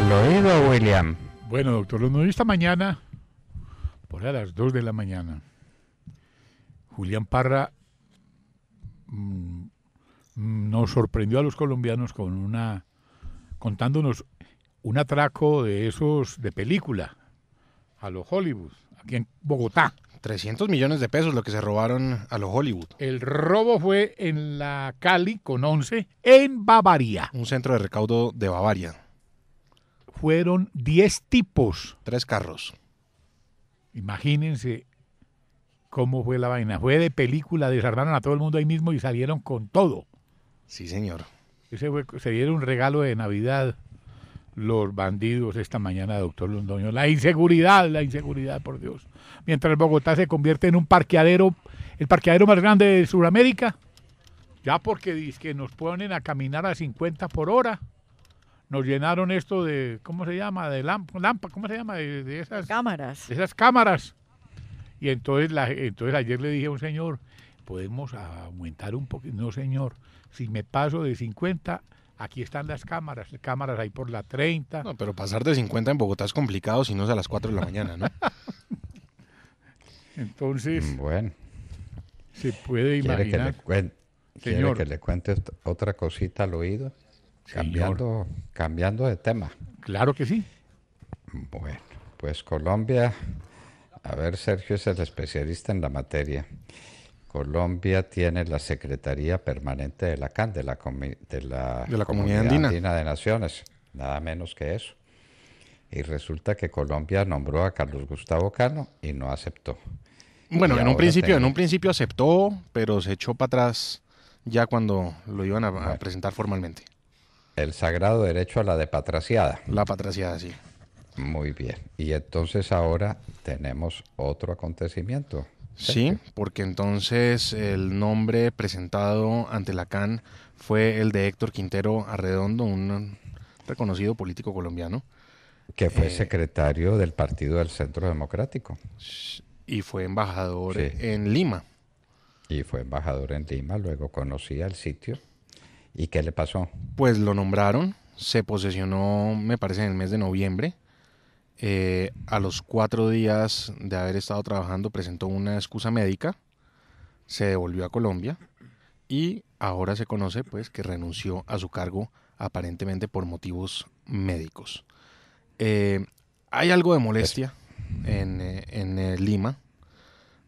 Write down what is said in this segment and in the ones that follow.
Al oído, William. Bueno, doctor Londoño, esta mañana, por a las 2 de la mañana, Julián Parra nos sorprendió a los colombianos contándonos un atraco de esos de película a los Hollywood, aquí en Bogotá. 300 millones de pesos lo que se robaron a los Hollywood. El robo fue en la Cali con 11 en Bavaria. Un centro de recaudo de Bavaria. Fueron 10 tipos. 3 carros. Imagínense cómo fue la vaina. Fue de película, desarmaron a todo el mundo ahí mismo y salieron con todo. Sí, señor. Se dieron un regalo de Navidad los bandidos esta mañana, doctor Londoño. La inseguridad, por Dios. Mientras Bogotá se convierte en un parqueadero, el parqueadero más grande de Sudamérica, ya porque dizque nos ponen a caminar a 50 por hora. Nos llenaron esto de, ¿cómo se llama? De ¿cómo se llama? De esas cámaras. De esas cámaras. Y entonces ayer le dije a un señor, ¿podemos aumentar un poquito? No, señor, si me paso de 50, aquí están las cámaras ahí por la 30. No, pero pasar de 50 en Bogotá es complicado si no es a las 4 de la mañana, ¿no? Entonces, bueno, se puede imaginar. ¿Quiere que le cuente otra cosita al oído? Cambiando de tema. Claro que sí. Bueno, pues Colombia, a ver, Sergio es el especialista en la materia. Colombia tiene la Secretaría Permanente de la CAN, de la Comunidad Andina de Naciones, nada menos que eso. Y resulta que Colombia nombró a Carlos Gustavo Cano y no aceptó. Bueno, en un principio aceptó, pero se echó para atrás ya cuando lo iban a presentar formalmente. El sagrado derecho a la depatraciada. La patraciada, sí. Muy bien. Y entonces ahora tenemos otro acontecimiento. Sí, porque entonces el nombre presentado ante la CAN fue el de Héctor Quintero Arredondo, un reconocido político colombiano. Que fue secretario del Partido del Centro Democrático. Y fue embajador en Lima. Y fue embajador en Lima, luego conocía el sitio. ¿Y qué le pasó? Pues lo nombraron, se posesionó, me parece, en el mes de noviembre. A los 4 días de haber estado trabajando presentó una excusa médica, se devolvió a Colombia y ahora se conoce pues que renunció a su cargo aparentemente por motivos médicos. Hay algo de molestia en Lima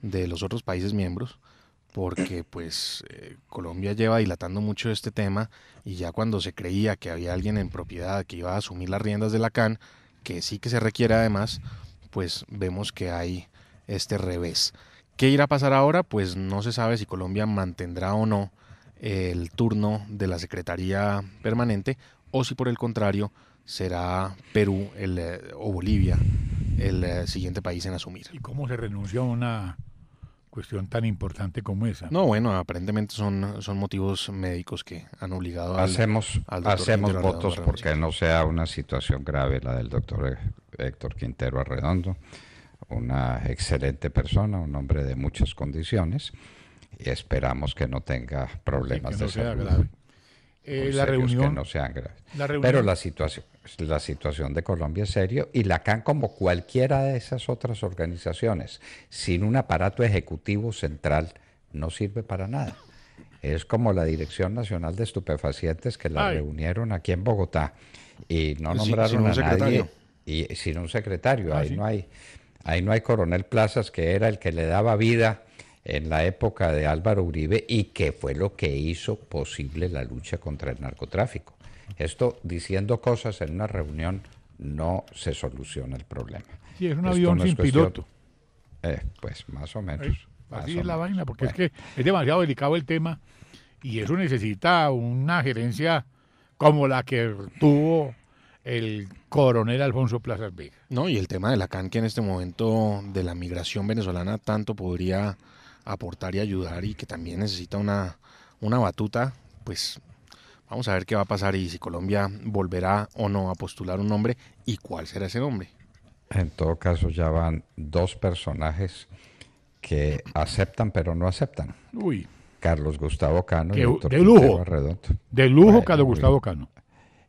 de los otros países miembros porque pues Colombia lleva dilatando mucho este tema y ya cuando se creía que había alguien en propiedad que iba a asumir las riendas de la CAN, que sí que se requiere además, pues vemos que hay este revés. ¿Qué irá a pasar ahora? Pues no se sabe si Colombia mantendrá o no el turno de la Secretaría Permanente o si por el contrario será Perú o Bolivia el siguiente país en asumir. ¿Y cómo se renunció a una cuestión tan importante como esa? No, bueno, aparentemente son motivos médicos que han obligado hacemos votos porque no sea una situación grave la del doctor Héctor Quintero Arredondo, una excelente persona, un hombre de muchas condiciones, y esperamos que no tenga problemas de salud. Grave. La reunión, que no sean graves. Pero la situación de Colombia es serio y la CAN, como cualquiera de esas otras organizaciones, sin un aparato ejecutivo central, no sirve para nada. Es como la Dirección Nacional de Estupefacientes que la reunieron aquí en Bogotá y no nombraron a nadie y sin un secretario. Ahí no hay coronel Plazas, que era el que le daba vida en la época de Álvaro Uribe y que fue lo que hizo posible la lucha contra el narcotráfico. Esto, diciendo cosas en una reunión, no se soluciona el problema. Sí, es un avión sin piloto. Pues más o menos. Así es la vaina, porque es que es demasiado delicado el tema y eso necesita una gerencia como la que tuvo el coronel Alfonso Plazas Vega. No, y el tema de la CAN, que en este momento de la migración venezolana tanto podría aportar y ayudar y que también necesita una batuta, pues vamos a ver qué va a pasar y si Colombia volverá o no a postular un nombre y cuál será ese nombre. En todo caso ya van 2 personajes que aceptan pero no aceptan. Uy. Carlos Gustavo Cano y de lujo. Arredondo. De lujo, Carlos Gustavo Cano.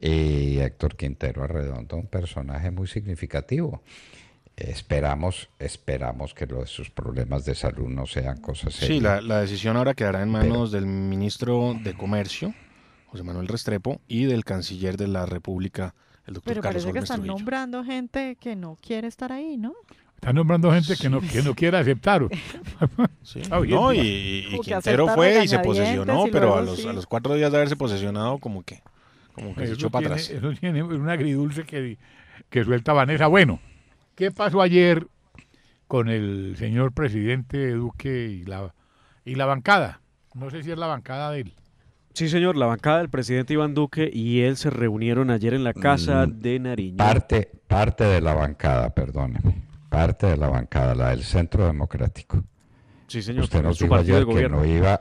Y Héctor Quintero Arredondo, un personaje muy significativo. Esperamos que sus problemas de salud no sean cosas serias. Sí, la decisión ahora quedará en manos del ministro de Comercio, José Manuel Restrepo, y del canciller de la República, el doctor Pero Carlos parece que Holmes están Trujillo. nombrando gente que no quiere estar ahí, ¿no? Están nombrando gente que no quiere aceptar. Sí. No, y Quintero fue y se posesionó, pero a los 4 días de haberse posesionado, como que se echó para atrás. Eso tiene un agridulce que suelta Vanessa. Bueno, ¿qué pasó ayer con el señor presidente Duque y la bancada? No sé si es la bancada de él. Sí, señor, la bancada del presidente Iván Duque y él se reunieron ayer en la casa de Nariño. Parte de la bancada, perdóneme. Parte de la bancada, la del Centro Democrático. Sí, señor. Usted nos dijo ayer que no iba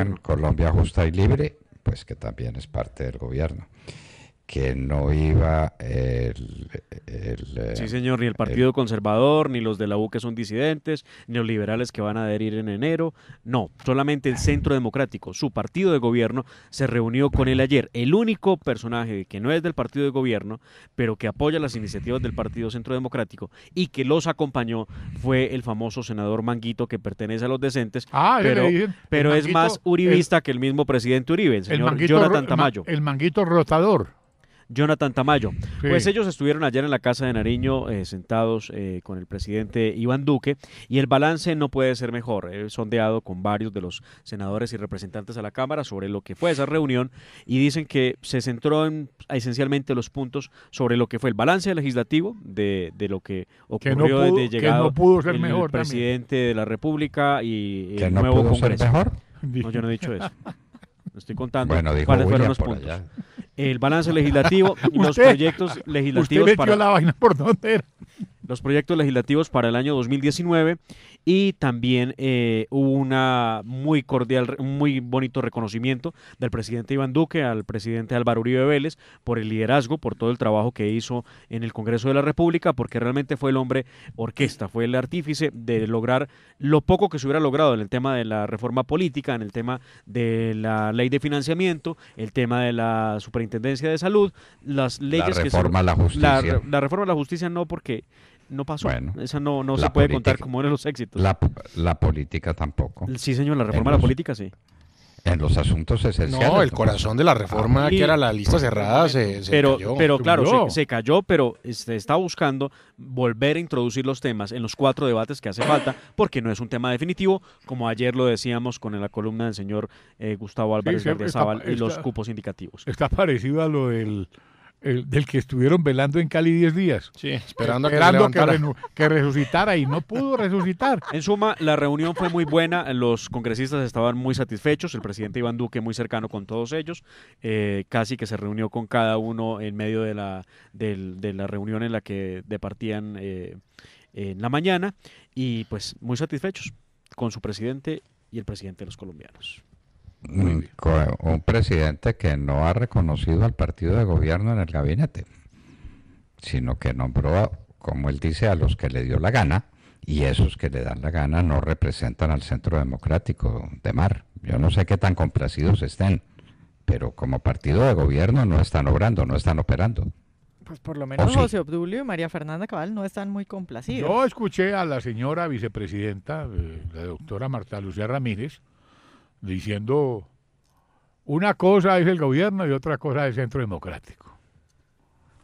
en Colombia Justa y Libre, pues que también es parte del gobierno. Que no iba sí, señor, ni el Partido Conservador, ni los de la U que son disidentes, ni los liberales que van a adherir en enero. No, solamente el Centro Democrático, su partido de gobierno, se reunió con él ayer. El único personaje que no es del partido de gobierno, pero que apoya las iniciativas del Partido Centro Democrático y que los acompañó fue el famoso senador Manguito, que pertenece a los decentes, pero es más uribista que el mismo presidente Uribe, el señor Jonathan Tamayo. El Manguito rotador. Jonathan Tamayo. Sí. Pues ellos estuvieron ayer en la casa de Nariño sentados con el presidente Iván Duque y el balance no puede ser mejor. He sondeado con varios de los senadores y representantes a la Cámara sobre lo que fue esa reunión y dicen que se centró en esencialmente los puntos sobre lo que fue el balance legislativo de lo que ocurrió desde llegado el presidente de la República y el nuevo Congreso. ¿Ser mejor? No, yo no he dicho eso. Estoy contando cuáles fueron los puntos. Allá. El balance legislativo y los proyectos legislativos para la vaina por dónde era. Los proyectos legislativos para el año 2019 y también hubo una muy cordial, muy bonito reconocimiento del presidente Iván Duque al presidente Álvaro Uribe Vélez por el liderazgo, por todo el trabajo que hizo en el Congreso de la República, porque realmente fue el hombre orquesta, fue el artífice de lograr lo poco que se hubiera logrado en el tema de la reforma política, en el tema de la ley de financiamiento, el tema de la superintendencia de salud, las leyes la reforma a la justicia. La reforma a la justicia no, porque no pasó. Bueno, esa no se puede contar como uno de los éxitos. La política tampoco. Sí, señor, la reforma a la política, sí. En los asuntos esenciales. No, el corazón de la reforma, que era la lista cerrada, se cayó. Pero claro, se cayó, pero está buscando volver a introducir los temas en los 4 debates que hace falta, porque no es un tema definitivo, como ayer lo decíamos con la columna del señor Gustavo Álvarez Gardiazabal y los cupos indicativos. Está parecido a lo del que estuvieron velando en Cali 10 días. Sí, esperando que resucitara y no pudo resucitar. En suma, la reunión fue muy buena, los congresistas estaban muy satisfechos, el presidente Iván Duque muy cercano con todos ellos, casi que se reunió con cada uno en medio de la reunión en la que departían en la mañana y pues muy satisfechos con su presidente y el presidente de los colombianos. Un presidente que no ha reconocido al partido de gobierno en el gabinete, sino que nombró, como él dice, a los que le dio la gana, y esos que le dan la gana no representan al Centro Democrático de Mar. Yo no sé qué tan complacidos estén, pero como partido de gobierno no están obrando, no están operando. Pues por lo menos José Obdulio y María Fernanda Cabal no están muy complacidos. Yo escuché a la señora vicepresidenta, la doctora Marta Lucía Ramírez, diciendo una cosa es el gobierno y otra cosa es el Centro Democrático.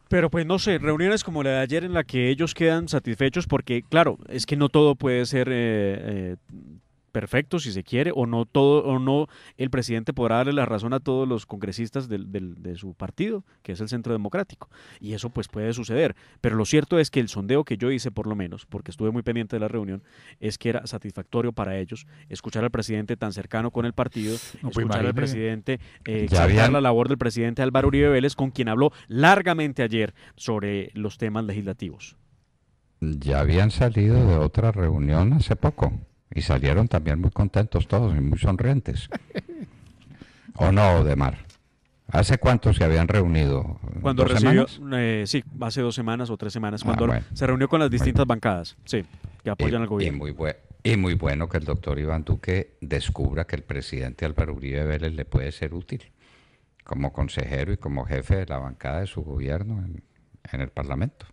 Pero pues no sé, reuniones como la de ayer en la que ellos quedan satisfechos porque, claro, es que no todo puede ser perfecto si se quiere, o no el presidente podrá darle la razón a todos los congresistas de su partido, que es el Centro Democrático, y eso pues puede suceder, pero lo cierto es que el sondeo que yo hice, por lo menos, porque estuve muy pendiente de la reunión, es que era satisfactorio para ellos escuchar al presidente tan cercano con el partido, escuchar al presidente, exaltar la labor del presidente Álvaro Uribe Vélez, con quien habló largamente ayer sobre los temas legislativos. Ya habían salido de otra reunión hace poco. Y salieron también muy contentos todos y muy sonrientes. ¿O no, Odemar? ¿Hace cuánto se habían reunido? Cuando recibió, sí, hace 2 semanas o 3 semanas, cuando se reunió con las distintas bancadas, sí, que apoyan al gobierno. Y muy bueno que el doctor Iván Duque descubra que el presidente Álvaro Uribe Vélez le puede ser útil. como consejero y como jefe de la bancada de su gobierno en el Parlamento.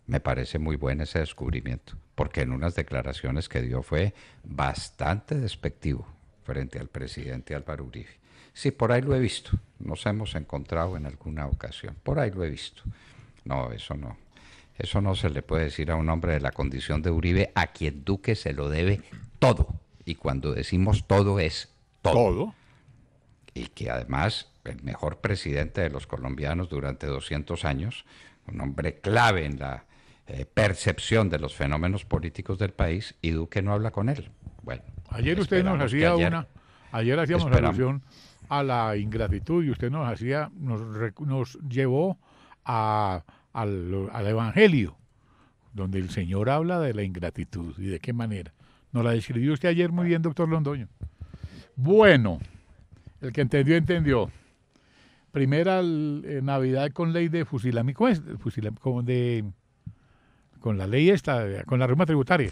Me parece muy bueno ese descubrimiento, porque en unas declaraciones que dio fue bastante despectivo frente al presidente Álvaro Uribe. Sí, por ahí lo he visto, nos hemos encontrado en alguna ocasión, por ahí lo he visto. No, eso no se le puede decir a un hombre de la condición de Uribe, a quien Duque se lo debe todo. Y cuando decimos todo es todo. ¿Todo? Y que además el mejor presidente de los colombianos durante 200 años, un hombre clave en la percepción de los fenómenos políticos del país, y Duque no habla con él. Bueno, ayer usted nos hacía ayer hacíamos alusión a la ingratitud y usted nos llevó al Evangelio, donde el Señor habla de la ingratitud y de qué manera. Nos la describió usted ayer muy bien, doctor Londoño. Bueno, el que entendió, entendió. Primera Navidad con ley de fusilamiento, con la ley esta, con la reforma tributaria.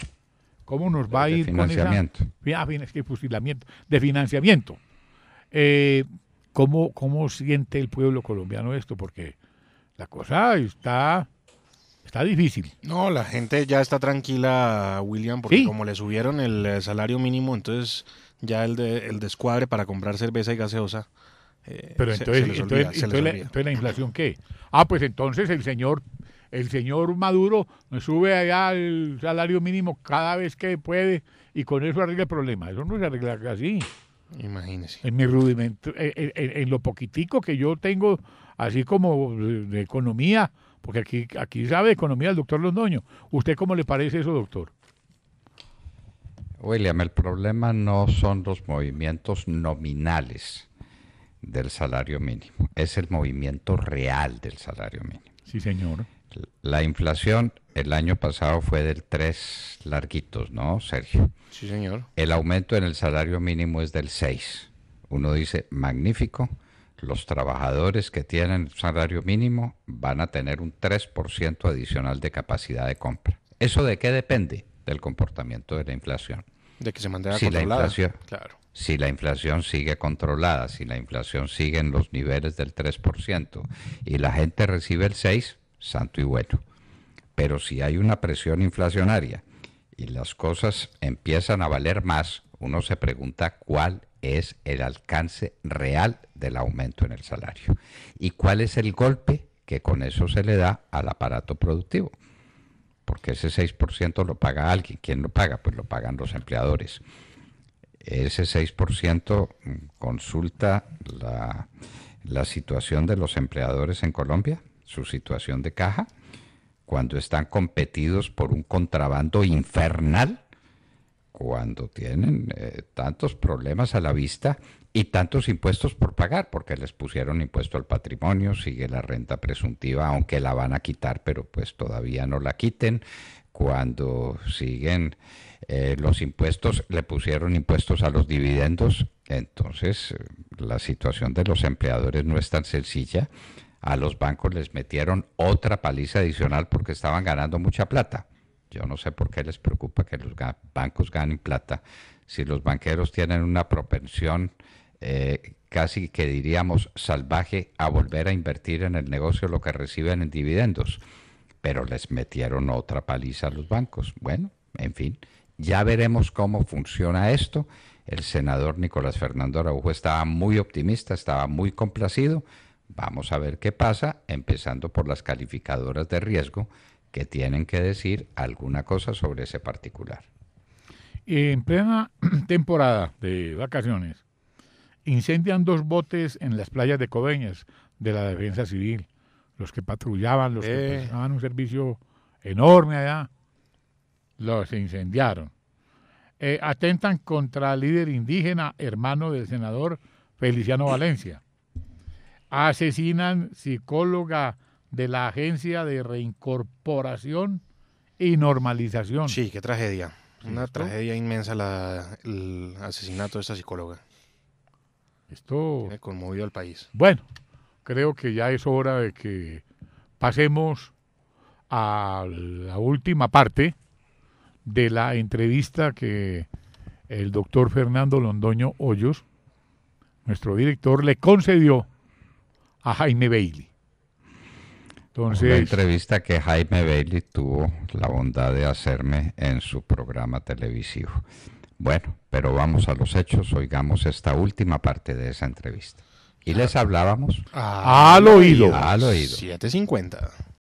¿Cómo nos va a ir con esa? Es que fusilamiento, de financiamiento. ¿Cómo siente el pueblo colombiano esto? Porque la cosa está difícil. No, la gente ya está tranquila, William, porque como le subieron el salario mínimo, entonces ya el descuadre para comprar cerveza y gaseosa. Pero entonces la inflación, ¿qué? Pues entonces el señor Maduro sube allá el salario mínimo cada vez que puede y con eso arregla el problema. Eso no se arregla así. Imagínese. En mi rudimento, en lo poquitico que yo tengo, así como de economía, porque aquí sabe de economía el doctor Londoño. ¿Usted cómo le parece eso, doctor? William, el problema no son los movimientos nominales del salario mínimo, es el movimiento real del salario mínimo. Sí, señor. La inflación el año pasado fue del 3 larguitos, ¿no, Sergio? Sí, señor. El aumento en el salario mínimo es del 6. Uno dice, magnífico, los trabajadores que tienen salario mínimo van a tener un 3% adicional de capacidad de compra. ¿Eso de qué depende? Del comportamiento de la inflación. De que se mantenga controlada. Claro. Si la inflación sigue controlada, si la inflación sigue en los niveles del 3% y la gente recibe el 6%, santo y bueno. Pero si hay una presión inflacionaria y las cosas empiezan a valer más, uno se pregunta cuál es el alcance real del aumento en el salario y cuál es el golpe que con eso se le da al aparato productivo. Porque ese 6% lo paga alguien. ¿Quién lo paga? Pues lo pagan los empleadores. Ese 6% consulta la situación de los empleadores en Colombia, su situación de caja, cuando están competidos por un contrabando infernal, cuando tienen tantos problemas a la vista y tantos impuestos por pagar, porque les pusieron impuesto al patrimonio, sigue la renta presuntiva, aunque la van a quitar, pero pues todavía no la quiten. Cuando siguen los impuestos, le pusieron impuestos a los dividendos, entonces la situación de los empleadores no es tan sencilla. A los bancos les metieron otra paliza adicional porque estaban ganando mucha plata. Yo no sé por qué les preocupa que los bancos ganen plata si los banqueros tienen una propensión casi que diríamos salvaje a volver a invertir en el negocio lo que reciben en dividendos. Pero les metieron otra paliza a los bancos. Bueno, en fin, ya veremos cómo funciona esto. El senador Nicolás Fernando Araujo estaba muy optimista, estaba muy complacido. Vamos a ver qué pasa, empezando por las calificadoras de riesgo que tienen que decir alguna cosa sobre ese particular. En plena temporada de vacaciones, incendian 2 botes en las playas de Coveñas de la Defensa Civil. Los que patrullaban, los que prestaban un servicio enorme allá, los incendiaron. Atentan contra el líder indígena, hermano del senador Feliciano Valencia. Asesinan psicóloga de la Agencia de Reincorporación y Normalización. Sí, qué tragedia. Una tragedia inmensa el asesinato de esta psicóloga. Esto me conmovió al país. Bueno, creo que ya es hora de que pasemos a la última parte de la entrevista que el doctor Fernando Londoño Hoyos, nuestro director, le concedió a Jaime Bailey. Entonces, la entrevista que Jaime Bailey tuvo la bondad de hacerme en su programa televisivo. Bueno, pero vamos a los hechos, oigamos esta última parte de esa entrevista. Y les hablábamos al oído. 7:50.